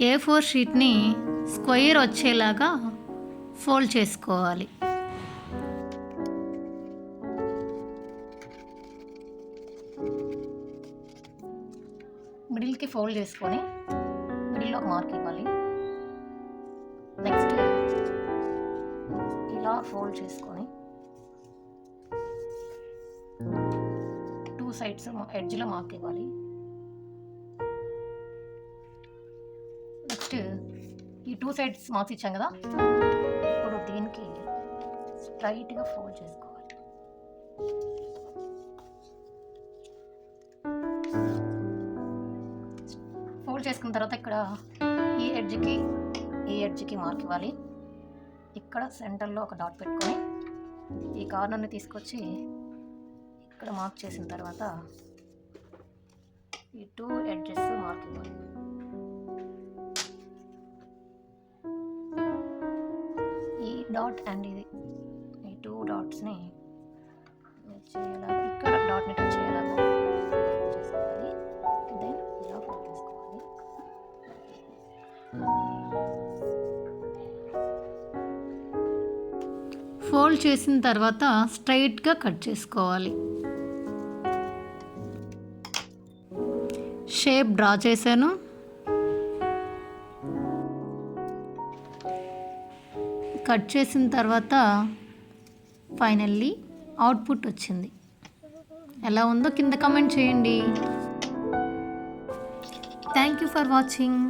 A4 షీట్ని square వచ్చేలాగా fold చేసుకోవాలి. మిడిల్కి fold చేసుకొని మిడిల్లో ఒక మార్క్ ఇవ్వాలి. నెక్స్ట్ ఇలా ఫోల్డ్ చేసుకొని 2 సైడ్స్ ఎడ్జ్లో మార్క్ ఇవ్వాలి. నెక్స్ట్ ఈ 2 సైడ్స్ మార్క్స్ ఇచ్చాం కదా, ఇప్పుడు దీనికి స్ట్రైట్గా ఫోల్డ్ చేసుకోవాలి. ఫోల్డ్ చేసుకున్న తర్వాత ఇక్కడ ఈ ఎడ్జ్కి మార్క్ ఇవ్వాలి. ఇక్కడ సెంటర్లో ఒక డాట్ పెట్టుకొని ఈ కార్నర్ని తీసుకొచ్చి ఇక్కడ మార్క్ చేసిన తర్వాత ఈ 2 ఎడ్జెస్ మార్క్ ఇవ్వాలి. ఈ డాట్ అండ్ ఇది ఈ 2 డాట్స్ని చేయాలి. ఇక్కడ డాట్ని టచ్ చేయాలి. చేసుకోవాలి. దెన్ ఇలా ఫోల్డ్ చేసుకోవాలి. ఫోల్డ్ చేసిన తర్వాత స్ట్రైట్గా కట్ చేసుకోవాలి. షేప్ డ్రా చేశాను. కట్ చేసిన తర్వాత ఫైనల్లీ అవుట్పుట్ వచ్చింది. ఎలా ఉందో కింద కామెంట్ చేయండి. Thank you for watching.